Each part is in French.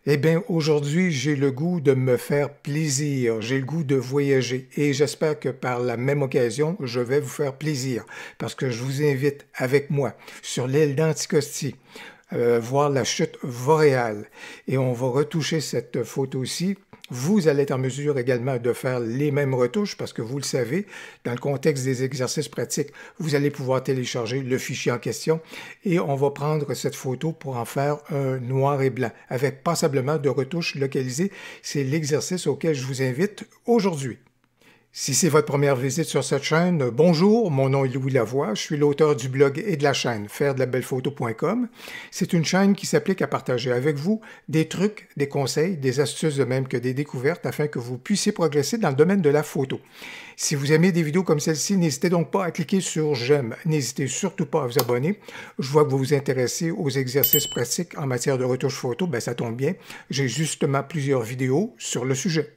Eh bien, aujourd'hui, j'ai le goût de me faire plaisir, j'ai le goût de voyager et j'espère que par la même occasion, je vais vous faire plaisir parce que je vous invite avec moi sur l'île d'Anticosti, voir la chute boréale et on va retoucher cette photo-ci. Vous allez être en mesure également de faire les mêmes retouches parce que vous le savez, dans le contexte des exercices pratiques, vous allez pouvoir télécharger le fichier en question et on va prendre cette photo pour en faire un noir et blanc avec passablement de retouches localisées. C'est l'exercice auquel je vous invite aujourd'hui. Si c'est votre première visite sur cette chaîne, bonjour, mon nom est Louis Lavoie, je suis l'auteur du blog et de la chaîne fairedelabelephoto.com. C'est une chaîne qui s'applique à partager avec vous des trucs, des conseils, des astuces de même que des découvertes afin que vous puissiez progresser dans le domaine de la photo. Si vous aimez des vidéos comme celle-ci, n'hésitez donc pas à cliquer sur j'aime. N'hésitez surtout pas à vous abonner. Je vois que vous vous intéressez aux exercices pratiques en matière de retouche photo, ben ça tombe bien. J'ai justement plusieurs vidéos sur le sujet.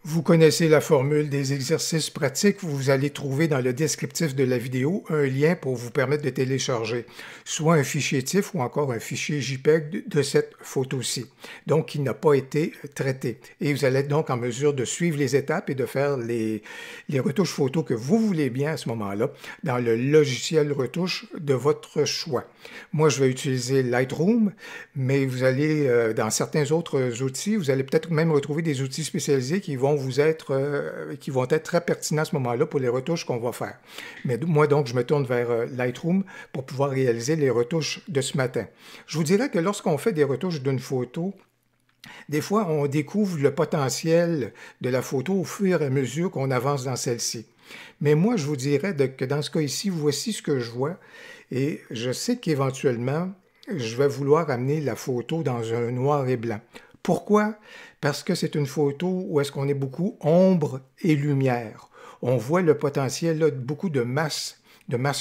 Vous connaissez la formule des exercices pratiques, vous allez trouver dans le descriptif de la vidéo un lien pour vous permettre de télécharger soit un fichier TIFF ou encore un fichier JPEG de cette photo-ci, donc qui n'a pas été traité. Et vous allez être donc en mesure de suivre les étapes et de faire les retouches photos que vous voulez bien à ce moment-là dans le logiciel retouche de votre choix. Moi, je vais utiliser Lightroom, mais vous allez, dans certains autres outils, vous allez peut-être même retrouver des outils spécialisés qui vont être très pertinents à ce moment-là pour les retouches qu'on va faire. Mais moi, donc, je me tourne vers Lightroom pour pouvoir réaliser les retouches de ce matin. Je vous dirais que lorsqu'on fait des retouches d'une photo, des fois, on découvre le potentiel de la photo au fur et à mesure qu'on avance dans celle-ci. Mais moi, je vous dirais que dans ce cas ici, voici ce que je vois. Et je sais qu'éventuellement, je vais vouloir amener la photo dans un noir et blanc. Pourquoi? Parce que c'est une photo où est-ce qu'on est beaucoup ombre et lumière. On voit le potentiel là, de beaucoup de masse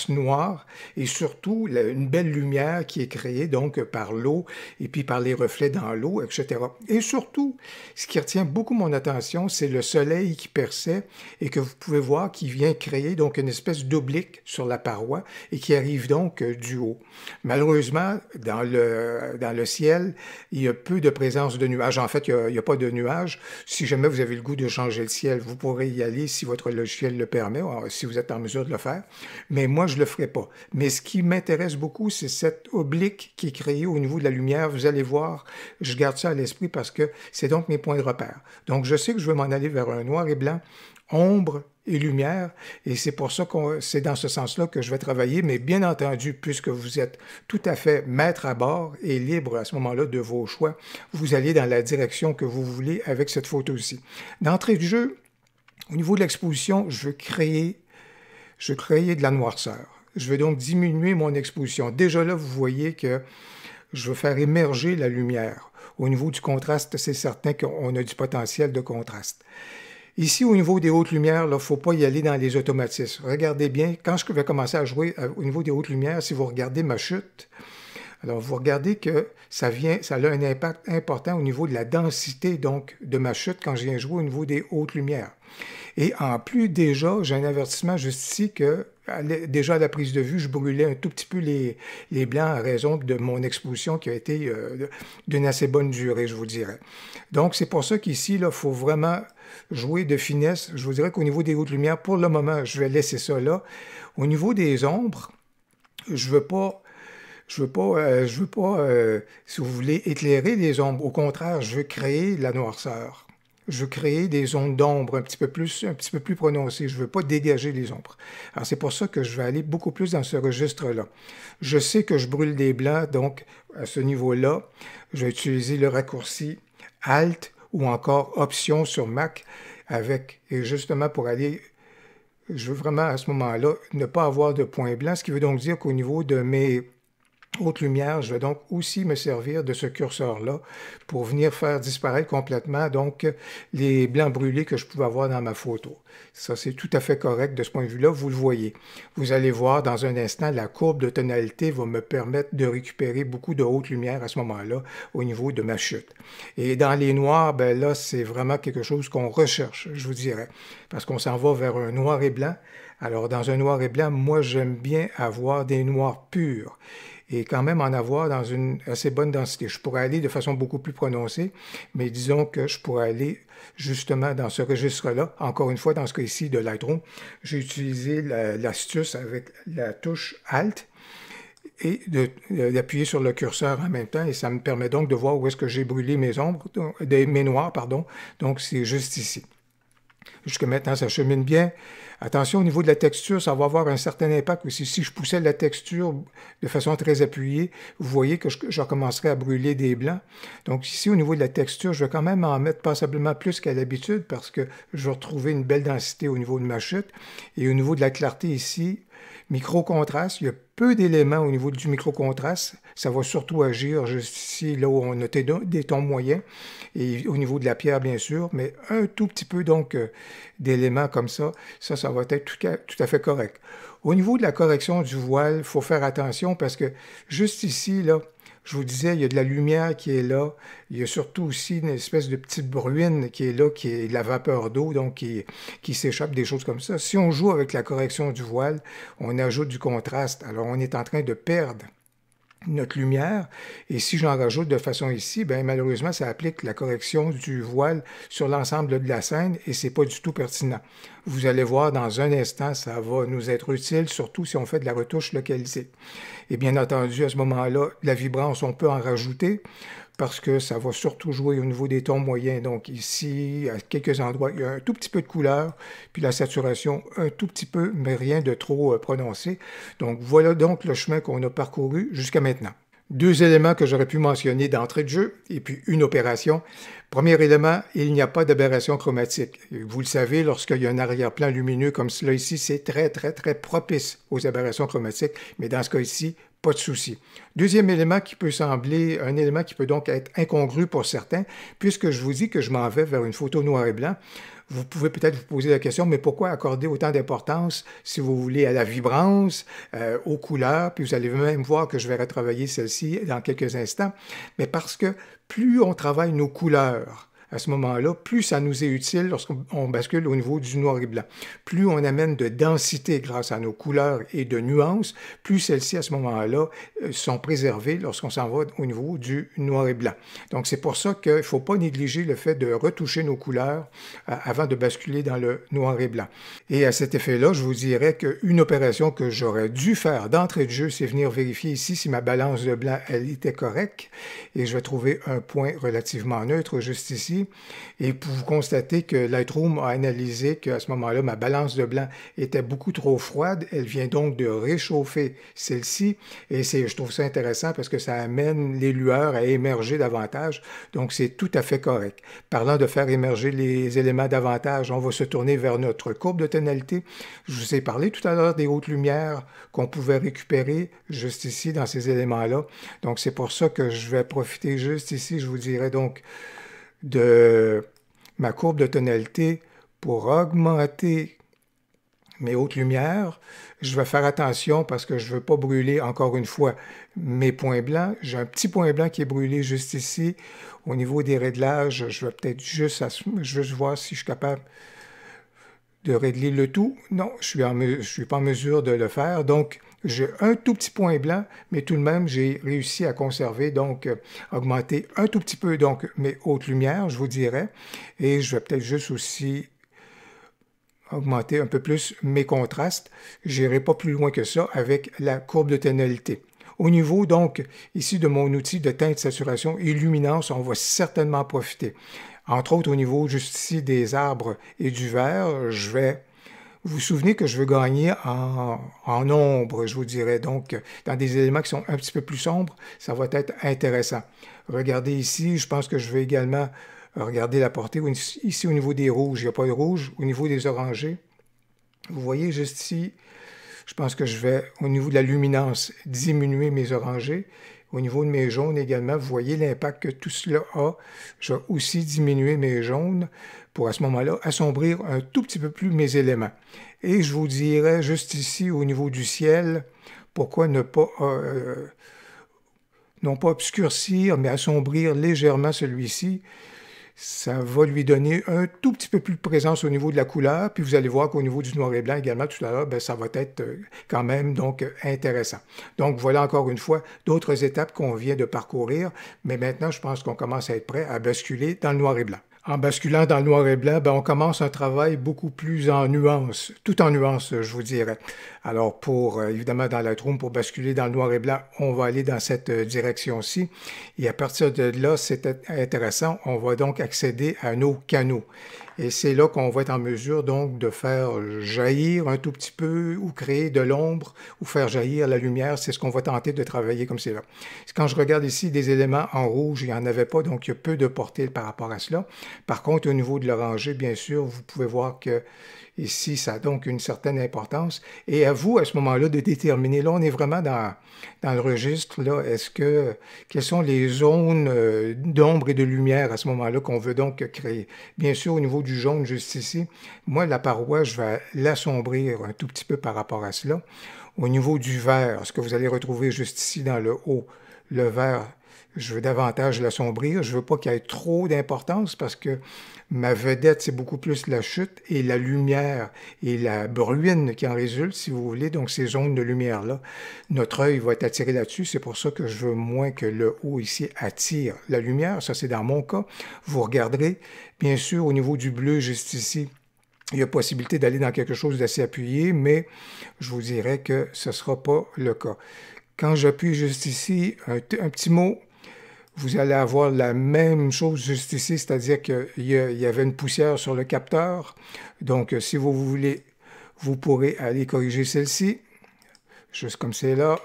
noire et surtout une belle lumière qui est créée donc par l'eau et puis par les reflets dans l'eau, etc. Et surtout, ce qui retient beaucoup mon attention, c'est le soleil qui perçait et que vous pouvez voir qui vient créer donc une espèce d'oblique sur la paroi et qui arrive donc du haut. Malheureusement, dans le ciel, il y a peu de présence de nuages. En fait, il n'y a pas de nuages. Si jamais vous avez le goût de changer le ciel, vous pourrez y aller si votre logiciel le permet, si vous êtes en mesure de le faire. Mais moi, je ne le ferai pas. Mais ce qui m'intéresse beaucoup, c'est cette oblique qui est créée au niveau de la lumière. Vous allez voir, je garde ça à l'esprit parce que c'est donc mes points de repère. Donc, je sais que je veux m'en aller vers un noir et blanc, ombre et lumière, et c'est pour ça que c'est dans ce sens-là que je vais travailler, mais bien entendu, puisque vous êtes tout à fait maître à bord et libre à ce moment-là de vos choix, vous allez dans la direction que vous voulez avec cette photo-ci. D'entrée de jeu, au niveau de l'exposition, je veux créer de la noirceur. Je vais donc diminuer mon exposition. Déjà là, vous voyez que je veux faire émerger la lumière. Au niveau du contraste, c'est certain qu'on a du potentiel de contraste. Ici, au niveau des hautes lumières, il ne faut pas y aller dans les automatismes. Regardez bien, quand je vais commencer à jouer au niveau des hautes lumières, si vous regardez ma chute, alors vous regardez que ça a un impact important au niveau de la densité donc, de ma chute quand je viens jouer au niveau des hautes lumières. Et en plus, déjà, j'ai un avertissement juste ici que, déjà à la prise de vue, je brûlais un tout petit peu les blancs à raison de mon exposition qui a été d'une assez bonne durée, je vous dirais. Donc, c'est pour ça qu'ici, il faut vraiment jouer de finesse. Je vous dirais qu'au niveau des hautes lumières, pour le moment, je vais laisser ça là. Au niveau des ombres, je veux pas, si vous voulez, éclairer les ombres. Au contraire, je veux créer la noirceur. Je veux créer des zones d'ombre un petit peu plus prononcées. Je ne veux pas dégager les ombres. Alors, c'est pour ça que je vais aller beaucoup plus dans ce registre-là. Je sais que je brûle des blancs, donc à ce niveau-là, je vais utiliser le raccourci Alt ou encore Option sur Mac et justement pour aller, je veux vraiment à ce moment-là ne pas avoir de points blancs, ce qui veut donc dire qu'au niveau de mes haute lumière, je vais donc aussi me servir de ce curseur-là pour venir faire disparaître complètement donc les blancs brûlés que je pouvais avoir dans ma photo. Ça, c'est tout à fait correct de ce point de vue-là, vous le voyez. Vous allez voir dans un instant, la courbe de tonalité va me permettre de récupérer beaucoup de haute lumière à ce moment-là au niveau de ma chute. Et dans les noirs, ben là, c'est vraiment quelque chose qu'on recherche, je vous dirais, parce qu'on s'en va vers un noir et blanc. Alors, dans un noir et blanc, moi, j'aime bien avoir des noirs purs. et quand même en avoir dans une assez bonne densité. Je pourrais aller de façon beaucoup plus prononcée, mais disons que je pourrais aller justement dans ce registre-là. Encore une fois, dans ce cas-ci de Lightroom, j'ai utilisé l'astuce avec la touche Alt et d'appuyer sur le curseur en même temps, et ça me permet donc de voir où est-ce que j'ai brûlé mes ombres, mes noirs, pardon. Donc, c'est juste ici. Jusque maintenant, ça chemine bien. Attention, au niveau de la texture, ça va avoir un certain impact aussi. Si je poussais la texture de façon très appuyée, vous voyez que je recommencerai à brûler des blancs. Donc ici, au niveau de la texture, je vais quand même en mettre passablement plus qu'à l'habitude parce que je vais retrouver une belle densité au niveau de ma chute. Et au niveau de la clarté ici, micro-contraste, il y a peu d'éléments au niveau du micro-contraste. Ça va surtout agir juste ici, là où on a des tons moyens, et au niveau de la pierre, bien sûr, mais un tout petit peu donc d'éléments comme ça va être tout à fait correct. Au niveau de la correction du voile, il faut faire attention parce que juste ici, là, je vous disais, il y a de la lumière qui est là. Il y a surtout aussi une espèce de petite bruine qui est là, qui est de la vapeur d'eau, donc qui s'échappe, des choses comme ça. Si on joue avec la correction du voile, on ajoute du contraste. Alors, on est en train de perdre notre lumière, et si j'en rajoute de façon ici, bien malheureusement, ça applique la correction du voile sur l'ensemble de la scène, et c'est pas du tout pertinent. Vous allez voir dans un instant, ça va nous être utile, surtout si on fait de la retouche localisée. Et bien entendu, à ce moment-là, la vibrance, on peut en rajouter, parce que ça va surtout jouer au niveau des tons moyens. Donc ici, à quelques endroits, il y a un tout petit peu de couleur, puis la saturation un tout petit peu, mais rien de trop prononcé. Donc voilà donc le chemin qu'on a parcouru jusqu'à maintenant. Deux éléments que j'aurais pu mentionner d'entrée de jeu, et puis une opération. Premier élément, il n'y a pas d'aberration chromatique. Vous le savez, lorsqu'il y a un arrière-plan lumineux comme cela ici, c'est très propice aux aberrations chromatiques, mais dans ce cas ici, pas de souci. Deuxième élément qui peut sembler, un élément qui peut donc être incongru pour certains, puisque je vous dis que je m'en vais vers une photo noir et blanc, vous pouvez peut-être vous poser la question, mais pourquoi accorder autant d'importance, si vous voulez, à la vibrance, aux couleurs, puis vous allez même voir que je vais retravailler celle-ci dans quelques instants, mais parce que plus on travaille nos couleurs, à ce moment-là, plus ça nous est utile lorsqu'on bascule au niveau du noir et blanc. Plus on amène de densité grâce à nos couleurs et de nuances, plus celles-ci, à ce moment-là, sont préservées lorsqu'on s'en va au niveau du noir et blanc. Donc, c'est pour ça qu'il ne faut pas négliger le fait de retoucher nos couleurs avant de basculer dans le noir et blanc. Et à cet effet-là, je vous dirais qu'une opération que j'aurais dû faire d'entrée de jeu, c'est venir vérifier ici si ma balance de blanc, elle était correcte. Et je vais trouver un point relativement neutre juste ici. Et pour vous constater que Lightroom a analysé qu'à ce moment-là, ma balance de blanc était beaucoup trop froide. Elle vient donc de réchauffer celle-ci. Et je trouve ça intéressant parce que ça amène les lueurs à émerger davantage. Donc, c'est tout à fait correct. Parlant de faire émerger les éléments davantage, on va se tourner vers notre courbe de tonalité. Je vous ai parlé tout à l'heure des hautes lumières qu'on pouvait récupérer juste ici dans ces éléments-là. Donc, c'est pour ça que je vais profiter juste ici, je vous dirais donc, de ma courbe de tonalité pour augmenter mes hautes lumières. Je vais faire attention parce que je ne veux pas brûler, encore une fois, mes points blancs. J'ai un petit point blanc qui est brûlé juste ici. Au niveau des réglages, je vais peut-être juste voir si je suis capable de régler le tout. Non, je ne suis pas en mesure de le faire. Donc, j'ai un tout petit point blanc, mais tout de même, j'ai réussi à conserver, donc augmenter un tout petit peu donc mes hautes lumières, je vous dirais. Et je vais peut-être juste aussi augmenter un peu plus mes contrastes. Je n'irai pas plus loin que ça avec la courbe de tonalité. Au niveau, donc, ici de mon outil de teinte, saturation et luminance, on va certainement profiter. Entre autres, au niveau juste ici des arbres et du vert, je vais... Vous vous souvenez que je veux gagner en ombre, je vous dirais. Donc, dans des éléments qui sont un petit peu plus sombres, ça va être intéressant. Regardez ici, je pense que je vais également regarder la portée. Ici, au niveau des rouges, il n'y a pas de rouge. Au niveau des orangés, vous voyez juste ici, je pense que je vais, au niveau de la luminance, diminuer mes orangés. Au niveau de mes jaunes également, vous voyez l'impact que tout cela a. Je vais aussi diminuer mes jaunes pour à ce moment-là assombrir un tout petit peu plus mes éléments. Et je vous dirais juste ici au niveau du ciel, pourquoi ne pas, non pas obscurcir, mais assombrir légèrement celui-ci. Ça va lui donner un tout petit peu plus de présence au niveau de la couleur, puis vous allez voir qu'au niveau du noir et blanc également, tout à l'heure, ben, ça va être quand même donc intéressant. Donc voilà encore une fois d'autres étapes qu'on vient de parcourir, mais maintenant je pense qu'on commence à être prêt à basculer dans le noir et blanc. En basculant dans le noir et blanc, ben, on commence un travail beaucoup plus en nuances, tout en nuances, je vous dirais. Alors, évidemment, dans Lightroom, pour basculer dans le noir et blanc, on va aller dans cette direction-ci. Et à partir de là, c'est intéressant, on va donc accéder à nos canaux. Et c'est là qu'on va être en mesure donc de faire jaillir un tout petit peu ou créer de l'ombre ou faire jaillir la lumière. C'est ce qu'on va tenter de travailler comme c'est là. Quand je regarde ici des éléments en rouge, il n'y en avait pas, donc il y a peu de portée par rapport à cela. Par contre, au niveau de l'orangé, bien sûr, vous pouvez voir que ici, ça a donc une certaine importance. Et à vous, à ce moment-là, de déterminer. Là, on est vraiment dans le registre. Là, quelles sont les zones d'ombre et de lumière à ce moment-là qu'on veut donc créer? Bien sûr, au niveau du jaune, juste ici, moi, la paroi, je vais l'assombrir un tout petit peu par rapport à cela. Au niveau du vert, ce que vous allez retrouver juste ici dans le haut, le vert, je veux davantage l'assombrir. Je ne veux pas qu'il y ait trop d'importance parce que ma vedette, c'est beaucoup plus la chute et la lumière et la bruine qui en résulte, si vous voulez. Donc, ces zones de lumière-là, notre œil va être attiré là-dessus. C'est pour ça que je veux moins que le haut ici attire la lumière. Ça, c'est dans mon cas. Vous regarderez, bien sûr, au niveau du bleu, juste ici, il y a possibilité d'aller dans quelque chose d'assez appuyé, mais je vous dirais que ce ne sera pas le cas. Quand j'appuie juste ici, un petit mot, vous allez avoir la même chose juste ici, c'est-à-dire qu'il y avait une poussière sur le capteur. Donc, si vous voulez, vous pourrez aller corriger celle-ci, juste comme c'est là.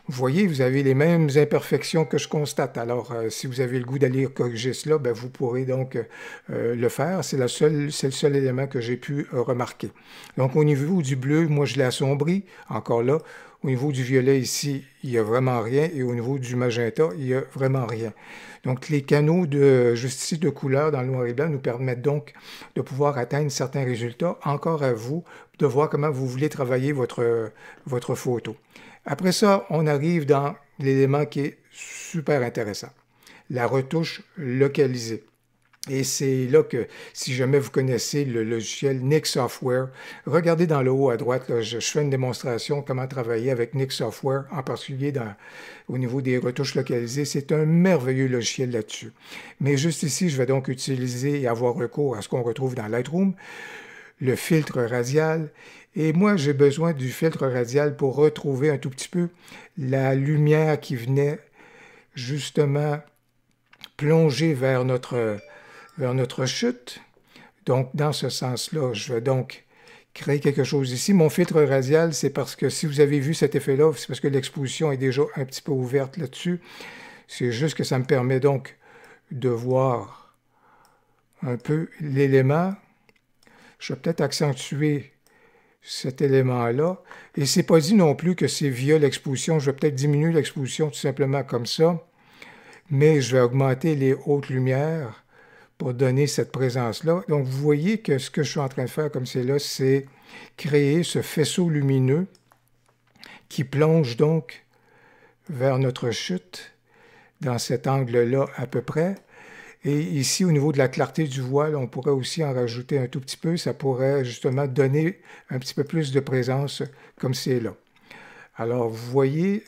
Vous voyez, vous avez les mêmes imperfections que je constate. Alors, si vous avez le goût d'aller corriger cela, ben, vous pourrez donc le faire. C'est le seul élément que j'ai pu remarquer. Donc, au niveau du bleu, moi, je l'ai assombri. Encore là, au niveau du violet ici, il n'y a vraiment rien. Et au niveau du magenta, il n'y a vraiment rien. Donc, les canaux juste ici de couleur dans le noir et blanc nous permettent donc de pouvoir atteindre certains résultats. Encore à vous de voir comment vous voulez travailler votre photo. Après ça, on arrive dans l'élément qui est super intéressant, la retouche localisée. Et c'est là que, si jamais vous connaissez le logiciel Nik Software, regardez dans le haut à droite, là, je fais une démonstration comment travailler avec Nik Software, en particulier au niveau des retouches localisées. C'est un merveilleux logiciel là-dessus. Mais juste ici, je vais donc utiliser et avoir recours à ce qu'on retrouve dans Lightroom, le filtre radial. Et moi, j'ai besoin du filtre radial pour retrouver un tout petit peu la lumière qui venait justement plonger vers notre chute. Donc, dans ce sens-là, je vais donc créer quelque chose ici. Mon filtre radial, c'est parce que si vous avez vu cet effet-là, c'est parce que l'exposition est déjà un petit peu ouverte là-dessus. C'est juste que ça me permet donc de voir un peu l'élément. Je vais peut-être accentuer cet élément-là. Et c'est pas dit non plus que c'est via l'exposition. Je vais peut-être diminuer l'exposition tout simplement comme ça. Mais je vais augmenter les hautes lumières pour donner cette présence-là. Donc, vous voyez que ce que je suis en train de faire comme c'est là, c'est créer ce faisceau lumineux qui plonge donc vers notre chute dans cet angle-là à peu près. Et ici, au niveau de la clarté du voile, on pourrait aussi en rajouter un tout petit peu. Ça pourrait justement donner un petit peu plus de présence comme c'est là. Alors, vous voyez,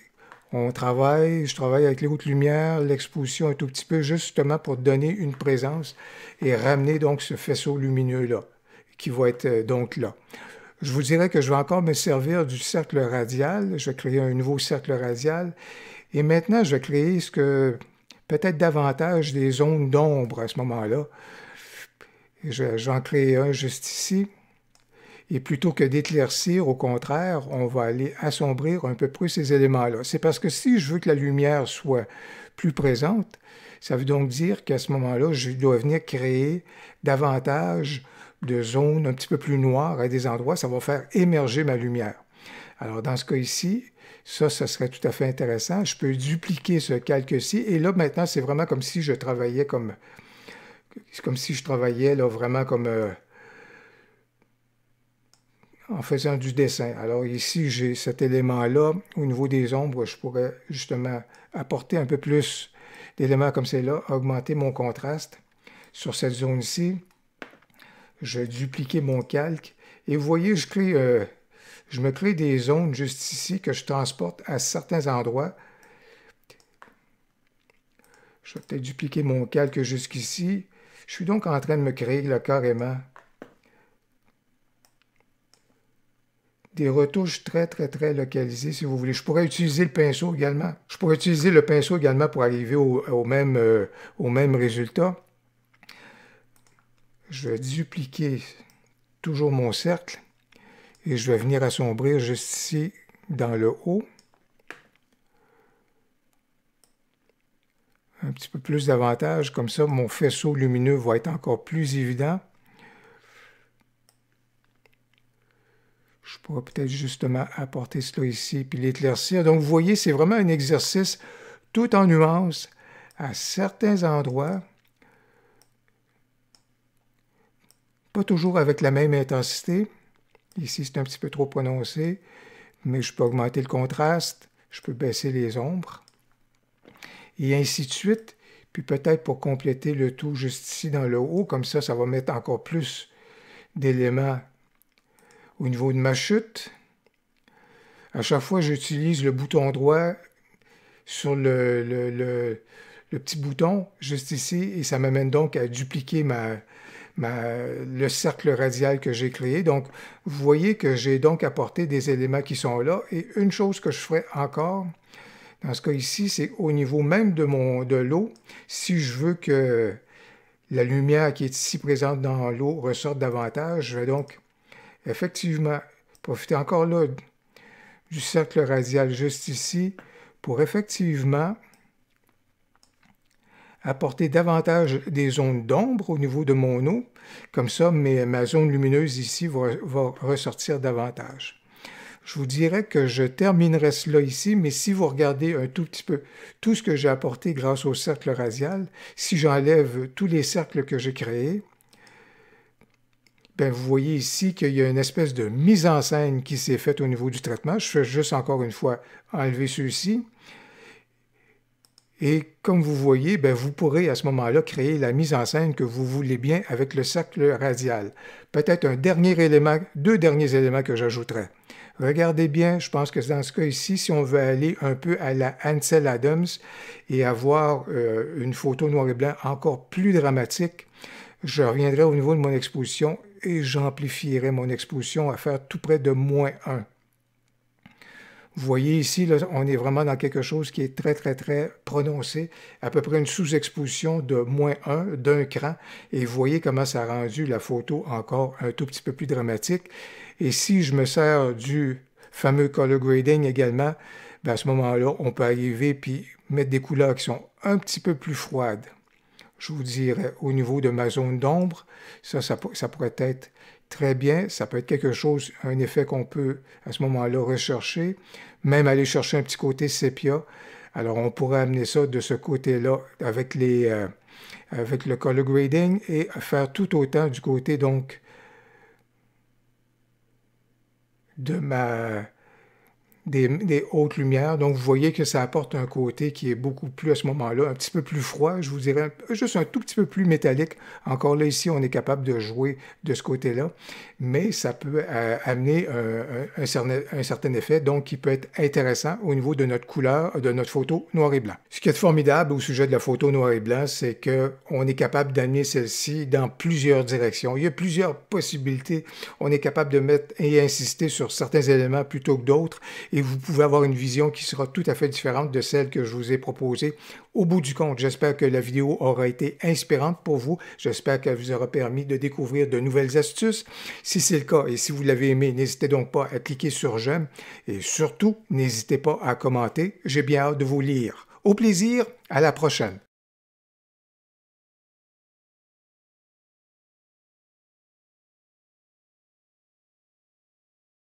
je travaille avec les hautes lumières, l'exposition un tout petit peu, justement pour donner une présence et ramener donc ce faisceau lumineux-là, qui va être donc là. Je vous dirais que je vais encore me servir du cercle radial. Je vais créer un nouveau cercle radial. Et maintenant, je vais créer peut-être davantage des zones d'ombre à ce moment-là. Je vais en créer un juste ici. Et plutôt que d'éclaircir, au contraire, on va aller assombrir un peu plus ces éléments-là. C'est parce que si je veux que la lumière soit plus présente, ça veut donc dire qu'à ce moment-là, je dois venir créer davantage de zones un petit peu plus noires à des endroits. Ça va faire émerger ma lumière. Alors, dans ce cas ici, ça serait tout à fait intéressant. Je peux dupliquer ce calque-ci. Et là, maintenant, c'est vraiment comme si je travaillais là, vraiment comme en faisant du dessin. Alors ici, j'ai cet élément-là. Au niveau des ombres, je pourrais justement apporter un peu plus d'éléments comme c'est là, augmenter mon contraste. sur cette zone-ci. Je vais dupliquer mon calque. Et vous voyez, je me crée des zones juste ici que je transporte à certains endroits. Je vais peut-être dupliquer mon calque jusqu'ici. Je suis donc en train de me créer là, carrément des retouches très localisées, si vous voulez. Je pourrais utiliser le pinceau également. Je pourrais utiliser le pinceau également pour arriver au même résultat. Je vais dupliquer toujours mon cercle et je vais venir assombrir juste ici dans le haut. Un petit peu plus d'avantage, comme ça mon faisceau lumineux va être encore plus évident. Je pourrais peut-être justement apporter cela ici puis l'éclaircir. Donc vous voyez, c'est vraiment un exercice tout en nuances à certains endroits. Pas toujours avec la même intensité. Ici, c'est un petit peu trop prononcé, mais je peux augmenter le contraste, je peux baisser les ombres, et ainsi de suite. Puis peut-être pour compléter le tout juste ici dans le haut, comme ça va mettre encore plus d'éléments au niveau de ma chute. À chaque fois, j'utilise le bouton droit sur le petit bouton juste ici, et ça m'amène donc à dupliquer le cercle radial que j'ai créé. Donc, vous voyez que j'ai donc apporté des éléments qui sont là. Et une chose que je ferai encore, dans ce cas ici, c'est au niveau même de l'eau. Si je veux que la lumière qui est ici présente dans l'eau ressorte davantage, je vais donc effectivement profiter encore là du cercle radial juste ici pour effectivement apporter davantage des zones d'ombre au niveau de mon eau. Comme ça, ma zone lumineuse ici va ressortir davantage. Je vous dirais que je terminerai cela ici, mais si vous regardez un tout petit peu tout ce que j'ai apporté grâce au cercle radial, si j'enlève tous les cercles que j'ai créés, bien, vous voyez ici qu'il y a une espèce de mise en scène qui s'est faite au niveau du traitement. Je fais juste encore une fois enlever ceux-ci. Et comme vous voyez, bien, vous pourrez à ce moment-là créer la mise en scène que vous voulez bien avec le cercle radial. Peut-être un dernier élément, 2 derniers éléments que j'ajouterai. Regardez bien, je pense que dans ce cas ici, si on veut aller un peu à la Ansel Adams et avoir une photo noir et blanc encore plus dramatique, je reviendrai au niveau de mon exposition et j'amplifierai mon exposition à faire tout près de -1. Vous voyez ici, là, on est vraiment dans quelque chose qui est très prononcé, à peu près une sous-exposition de -1 d'un cran, et vous voyez comment ça a rendu la photo encore un tout petit peu plus dramatique. Et si je me sers du fameux color grading également, bien à ce moment-là, on peut arriver puis mettre des couleurs qui sont un petit peu plus froides. Je vous dirais, au niveau de ma zone d'ombre, ça pourrait être très bien. Ça peut être quelque chose, un effet qu'on peut à ce moment-là rechercher, même aller chercher un petit côté sépia. Alors, on pourrait amener ça de ce côté-là avec le color grading et faire tout autant du côté, donc, de des hautes lumières. Donc, vous voyez que ça apporte un côté qui est beaucoup plus, à ce moment-là, un petit peu plus froid, je vous dirais, juste un tout petit peu plus métallique. Encore là, ici, on est capable de jouer de ce côté-là, mais ça peut amener un certain effet, donc qui peut être intéressant au niveau de notre couleur, de notre photo noir et blanc. Ce qui est formidable au sujet de la photo noir et blanc, c'est qu'on est capable d'amener celle-ci dans plusieurs directions. Il y a plusieurs possibilités. On est capable de mettre et insister sur certains éléments plutôt que d'autres, et vous pouvez avoir une vision qui sera tout à fait différente de celle que je vous ai proposée. Au bout du compte, j'espère que la vidéo aura été inspirante pour vous. J'espère qu'elle vous aura permis de découvrir de nouvelles astuces. Si c'est le cas et si vous l'avez aimé, n'hésitez donc pas à cliquer sur j'aime et surtout, n'hésitez pas à commenter. J'ai bien hâte de vous lire. Au plaisir, à la prochaine.